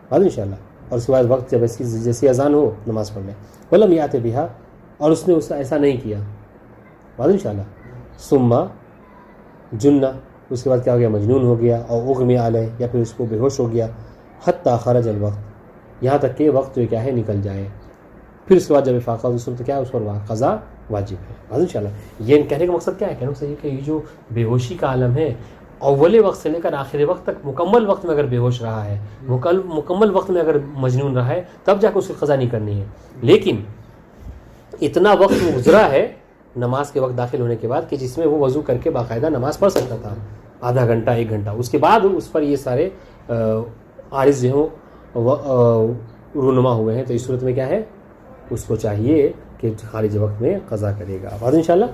بات انشاءاللہ. اور اس کے بعد وقت جب جیسی اذان ہو نماز پڑھ لے. ولم یات بہا, اور اس نے ایسا نہیں کیا, بات انشاءاللہ. ثم جنہ, اس کے بعد کیا ہو گیا؟ مجنون ہو گیا, اور اغمی علیہ, یا پھر اس کو بے ہوش ہو گیا. حتی خرج الوقت, یہاں تک کہ وقت جو کیا ہے نکل جائے. پھر اس کے بعد جب افاقہ اس وقت کیا ہے اس پر قضا واجب ہے, بات انشاءاللہ. یہ کہنے کا مقصد کیا ہے؟ کہنے کا مقصد یہ کہ یہ جو بے ہوشی کا عالم ہے, اول وقت سے لے کر آخر وقت تک مکمل وقت میں اگر بے ہوش رہا ہے, مکمل وقت میں اگر مجنون رہا ہے, تب جا کے اس کی قضا نہیں کرنی ہے. لیکن اتنا وقت گزرا ہے نماز کے وقت داخل ہونے کے بعد کہ جس میں وہ وضو کر کے باقاعدہ نماز پڑھ سکتا تھا, آدھا گھنٹہ 1 گھنٹہ, اس کے بعد اس پر یہ سارے عارض جو ہوں رونما ہوئے ہیں, تو اس صورت میں کیا ہے اس کو چاہیے کہ خارج وقت میں قضا کرے گا. بات انشاءاللہ.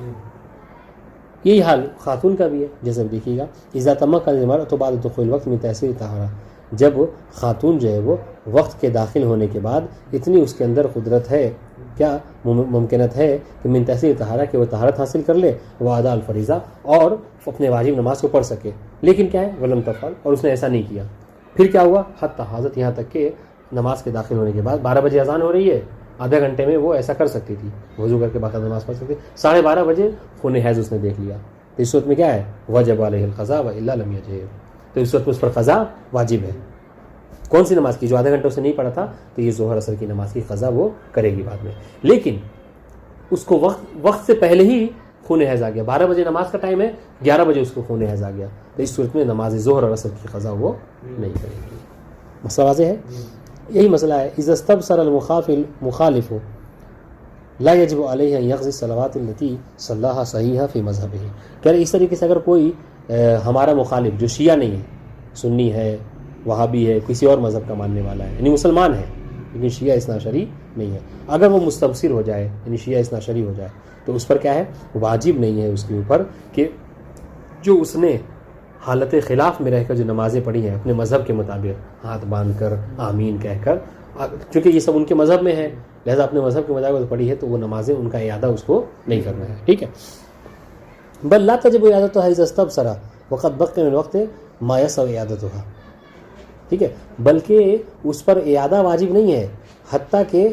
یہی حال خاتون کا بھی ہے, جیسے دیکھیے گا. اذا تمکن المرأة بعد دخول الوقت من تحصیل طہارہ. جب خاتون جو ہے وہ وقت کے داخل ہونے کے بعد اتنی اس کے اندر قدرت ہے, کیا ممکنت ہے کہ من تحصیل طہارہ, کہ وہ طہارت حاصل کر لے, وہ ادا الفریضہ, اور اپنے واجب نماز کو پڑھ سکے. لیکن کیا ہے ولم تفعل, اور اس نے ایسا نہیں کیا. پھر کیا ہوا؟ حتی حاضت, یہاں تک کہ نماز کے داخل ہونے کے بعد 12 بجے اذان ہو رہی ہے, آدھے گھنٹے میں وہ ایسا کر سکتی تھی, وضو کر کے باقاعدہ نماز پڑھ سکتی. 12:30 بجے خون حیض اس نے دیکھ لیا, تو اس وقت میں کیا ہے وجب علیہ القضاء والا لم یجب. تو اس وقت میں اس پر قضا واجب ہے. کون سی نماز کی؟ جو آدھے گھنٹے سے نہیں پڑھا تھا, تو یہ ظہر عصر کی نماز کی قضا وہ کرے گی بعد میں. لیکن اس کو وقت سے پہلے ہی خون حیض آ گیا, 12 بجے نماز کا ٹائم ہے, 11 بجے اس کو خون حیض آ گیا, تو اس صورت میں نماز ظہر اور عصر کی قضا وہ نہیں کرے گی. مسئلہ واضح ہے. یہی مسئلہ ہے اذا استبصر المخالف لا يجب علیہ ان یقضی الصلوات التي صلاها صحیحہ فی مذہبہ. کہہ رہے اس طریقے سے اگر کوئی ہمارا مخالف جو شیعہ نہیں ہے, سنی ہے, وہابی ہے, کسی اور مذہب کا ماننے والا ہے, یعنی مسلمان ہے, لیکن شیعہ اثنا عشری نہیں ہے. اگر وہ مستبصر ہو جائے یعنی شیعہ اثنا عشری ہو جائے تو اس پر کیا ہے واجب نہیں ہے اس کے اوپر کہ جو اس نے حالت خلاف میں رہ کر جو نمازیں پڑھی ہیں اپنے مذہب کے مطابق ہاتھ باندھ کر آمین کہہ کر، چونکہ یہ سب ان کے مذہب میں ہے لہذا اپنے مذہب کے مطابق پڑھی ہے تو وہ نمازیں ان کا اعادہ اس کو نہیں کرنا ہے. ٹھیک ہے. بل لا تجب اعادتها اذا استبصر وقد بقي من الوقت ما يسع اعادتها. ٹھیک ہے. بلکہ اس پر اعادہ واجب نہیں ہے حتیٰ کہ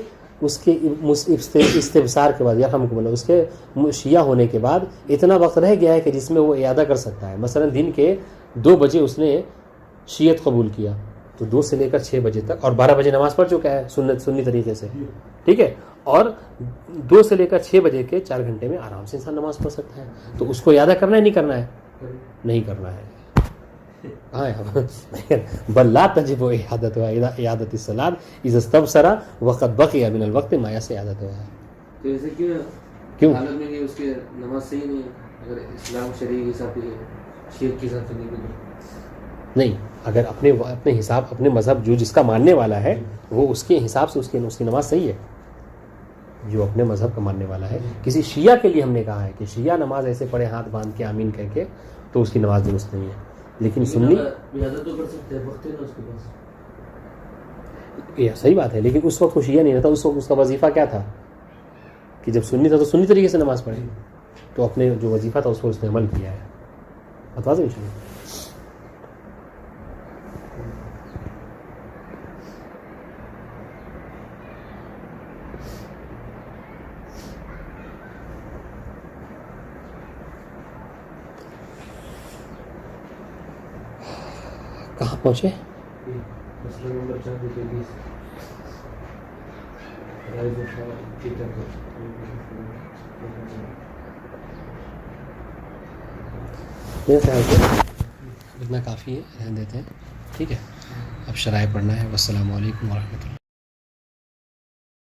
اس کے استبصار کے بعد یا اس کے شیعہ ہونے کے بعد اتنا وقت رہ گیا ہے کہ جس میں وہ اعادہ کر سکتا ہے. مثلا دن کے 2 بجے اس نے شیعت قبول کیا تو 2 سے لے کر 6 بجے تک، اور 12 بجے نماز پڑھ چکا ہے سنی طریقے سے. ٹھیک ہے. اور 2 سے لے کر 6 بجے کے 4 گھنٹے میں آرام سے انسان نماز پڑھ سکتا ہے. تو اس کو اعادہ کرنا ہے نہیں کرنا ہے؟ نہیں کرنا ہے. بل لا تجب اعادت الصلاۃ اذا استبصر وقد بقي من الوقت ما يسع اعادتها. تو ایسے کیوں حالت میں کہ اس کی نماز صحیح نہیں ہے اگر اسلام شریعہ کے حساب سے شیعہ کے حساب سے نہیں، اگر اپنے حساب اپنے مذہب جو جس کا ماننے والا ہے وہ اس کے حساب سے اس کی نماز صحیح ہے. جو اپنے مذہب کا ماننے والا ہے. کسی شیعہ کے لیے ہم نے کہا ہے کہ شیعہ نماز ایسے پڑھے ہاتھ باندھ کے آمین کہہ کے تو اس کی نماز درست نہیں ہے. لیکن سنی اجازت تو کر سکتے ہیں، وقت ہے نا اس کے پاس. یہ صحیح بات ہے لیکن اس وقت وہ شیعہ نہیں رہتا. اس وقت اس کا وظیفہ کیا تھا کہ جب سنی تھا تو سنی طریقے سے نماز پڑھے. تو اپنے جو وظیفہ تھا اس کو اس نے عمل کیا ہے. بتا دیں انشاءاللہ. کہاں پہنچے؟ مسئلہ نمبر 420. میرے خیال سے اتنا کافی ہے، رہنے دیتے ہیں. ٹھیک ہے. اب شرائع پڑھنا ہے. والسلام علیکم ورحمۃ اللہ.